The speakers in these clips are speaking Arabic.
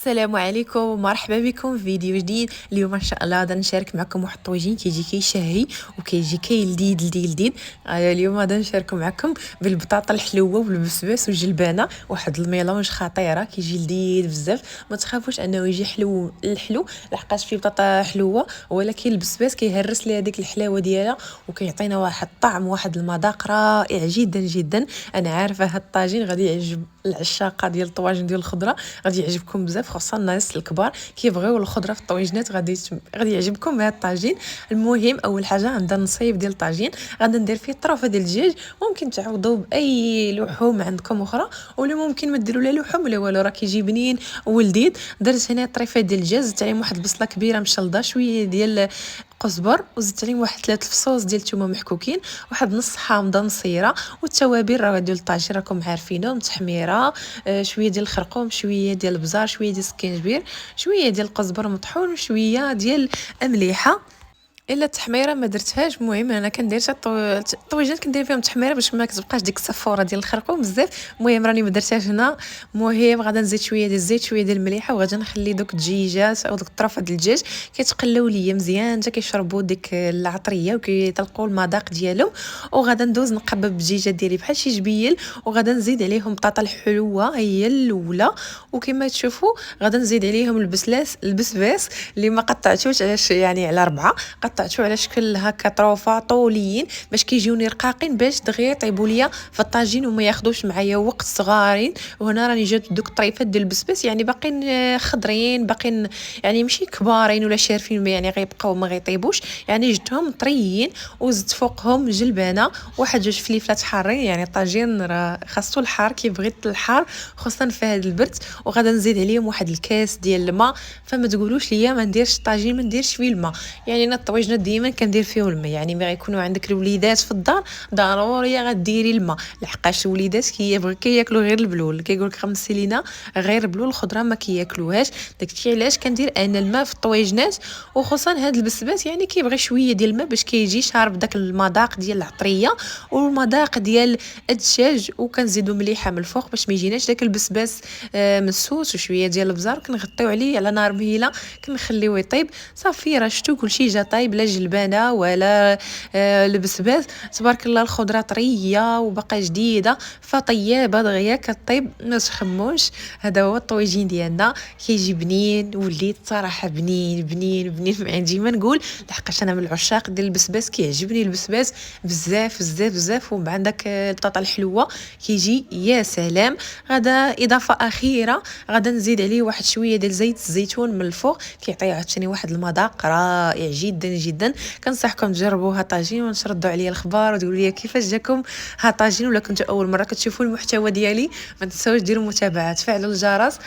السلام عليكم ومرحبا بكم في فيديو جديد. اليوم ان شاء الله غادي نشارك معكم واحد الطويجين كيجي كيشهي وكيجي لذيذ لذيذ لذيذ. اليوم غادي نشارك معكم بالبطاطا الحلوه والبسباس والجلبانه، واحد الميلونج خطيره كيجي لذيذ بزاف. ما تخافوش انه يجي حلو الحلو لحقاش فيه بطاطا حلوه، ولكن البسباس كيهرس لي هذيك الحلاوه ديالها وكيعطينا واحد الطعم واحد المذاق رائع جدا جدا. انا عارفه هاد الطاجين غادي يعجب العشاقه ديال الطواجن ديال الخضره، غادي يعجبكم بزاف خاصه الناس الكبار كيبغيو الخضره في الطويجنات. غادي يعجبكم هذا الطاجين. المهم اول حاجه عندنا نصيب ديال الطاجين، غادي ندير فيه طرفه ديال الدجاج، ممكن تعوضوا باي لحوم عندكم اخرى، ولا ممكن ما ديروا لا لحوم ولا والو، راه كيجي بنين ولذيذ. درت هنا طريفه ديال الدجاج، زدت عليهم واحد البصله كبيره مشلضه، شويه ديال قزبر، وزدت عليهم واحد 3 فصوص ديال الثومه محكوكين، واحد نص حامضه نصيره، والتوابل راه ديال الطاجين راكم عارفينهم، تحميره، شويه ديال الخرقوم، شويه ديال البزار، شويه ديال السكينجبير، شويه ديال القزبر مطحون، وشويه ديال مليحه. الا التحميره ما درتهاش. المهم انا كندير الطويجات كندير فيهم تحميره باش ما كتبقاش ديك الصفوره ديال الخرقوم بزاف. المهم راني ما درتهاش هنا. المهم غادا نزيد شويه ديال الزيت، شويه ديال المليحه، وغادا نخلي دوك الدجيجات او دوك الطرفه ديال الدجاج كيتقلاو ليا مزيان حتى كيشربوا ديك العطريه وكيطلقوا المذاق ديالهم. وغادا ندوز نقبب الدجيجه ديالي بحال شي جبيل، وغادا نزيد عليهم بطاطا الحلوه هي الاولى، وكما تشوفوا غادا نزيد عليهم البسباس اللي ما قطعتوش علاش يعني على 4، قطعتو على شكل هكا طروفه طوليين باش كيجيوني رقاقين باش دغيا يطيبوا ليا في الطاجين وما ياخذوش معايا وقت صغارين. وهنا راني جات دوك الطريفات ديال البسباس يعني باقين خضرين، باقين يعني ماشي كبارين ولا شارفين، يعني غيبقاو ما غيطيبوش، يعني جبتهم طريين. وزدت فوقهم جلبانه، واحد جوج فليفلات حارين، يعني الطاجين راه خاصو الحار، كيبغي الحار خصوصا في هذا البرد. وغادا نزيد عليهم واحد الكاس ديال الماء. فما تقولوش ليا ما نديرش الطاجين ما نديرش فيه الماء، يعني انا الطواجن ديما كندير فيهم الماء. يعني ملي غيكونوا عندك الوليدات في الدار ضروري غديري الماء، لحقاش الوليدات كياكلوا غير البلول، كيقول لك خمسي لينا غير البلول، الخضره ما كياكلوهاش. داكشي علاش كندير انا الماء في الطويجنات. وخصوصا هذا البسباس يعني كيبغي شويه ديال الماء باش كيجي شارب داك المذاق ديال العطريه والمذاق ديال الدجاج. وكنزيدوا مليحه من الفوق باش ما يجيناش داك البسباس مسوس، وشويه ديال البزار كنغطيو عليه على نار مهيله كنخليوه يطيب. صافي راه شفتوا كلشي جا طايب، لا جلبانه ولا البسباس، تبارك الله الخضره طريه وباقا جديده فطيابه دغيا كطيب ما تخموش. هذا هو الطويجين ديالنا، كيجي بنين وليت صراحه بنين بنين بنين ما عندي ما نقول، لحقاش انا من العشاق ديال البسباس، كيعجبني البسباس بزاف بزاف بزاف. ومع عندك البطاطا الحلوه كيجي يا سلام. غدا اضافه اخيره غدا نزيد عليه واحد شويه ديال زيت الزيتون من الفوق، كيعطيه عاوتاني واحد المذاق رائع جدا جدا. كنصحكم تجربوا هاد الطاجين وتردوا عليا الخبار وتقولوا لي كيفاش جاكم هاد الطاجين، ولا كنتوا اول مره كتشوفوا المحتوى ديالي. ما تنساوش ديروا متابعه، تفعلوا الجرس،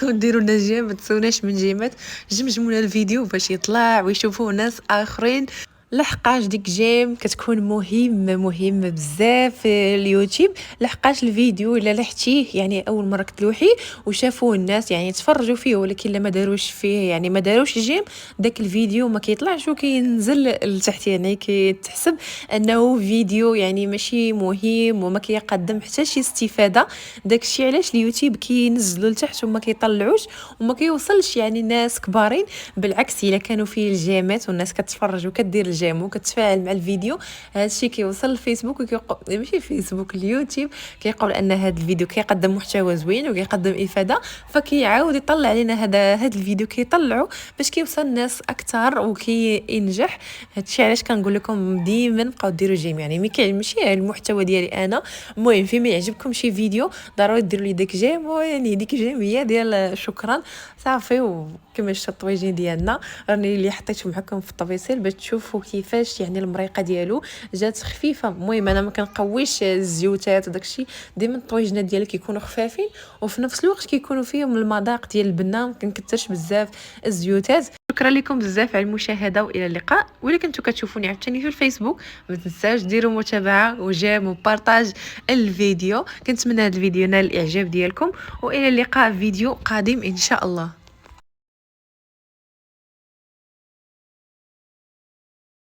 وديروا لنا جيم، ما تنسوناش من جيمات، جمجموا لنا الفيديو باش يطلع ويشوفوه ناس اخرين، لحقاش ديك جيم كتكون مهمه بزاف في اليوتيوب. لحقاش الفيديو الا لحتيه يعني اول مره كتلوحيه وشافوه الناس يعني تفرجوا فيه، ولكن ما داروش فيه يعني ما داروش جيم، داك الفيديو ما كيطلعش وكينزل لتحت، يعني كيتحسب انه فيديو يعني ماشي مهم وما كيقدم حتى شي استفاده. داكشي علاش اليوتيوب كينزلو لتحت وما كيطلعوش وما كيوصلش يعني ناس كبارين. بالعكس الا كانوا فيه الجيمات والناس كتفرج وكدير الجيم وكتفاعل مع الفيديو، هادشي كيوصل للفيسبوك ماشي الفيسبوك، اليوتيوب كيقول ان هذا الفيديو كيقدم محتوى زوين وكيقدم افاده، فكيعاود يطلع علينا هذا الفيديو كيطلعوا باش كيوصل الناس اكثر وكينجح. هادشي علاش كنقول لكم ديما بقاو ديروا جيم، يعني ماشي المحتوى ديالي انا. المهم فيما يعجبكم شي فيديو ضروري ديروا لي داك جيم، يعني ديك جيم هي ديال شكرا صافي. وكما شفتوا الطويجين ديالنا راني اللي حطيته معكم في التفاصيل باش تشوفوا كيفاش يعني المريقه ديالو جات خفيفه. المهم انا ما كنقويش الزيوتات وداكشي، ديما الطويجنات ديالي كيكونوا خفافين وفي نفس الوقت كيكونوا فيهم المذاق ديال البنه، ما كنكثرش بزاف الزيوتات. شكرا لكم بزاف على المشاهده والى اللقاء. واللي كنتو كتشوفوني عاوتاني في الفيسبوك ما تنساوش ديروا متابعه وجيم وبارطاج الفيديو. كنتمنى هذا الفيديو نال الاعجاب ديالكم، والى اللقاء في فيديو قادم ان شاء الله.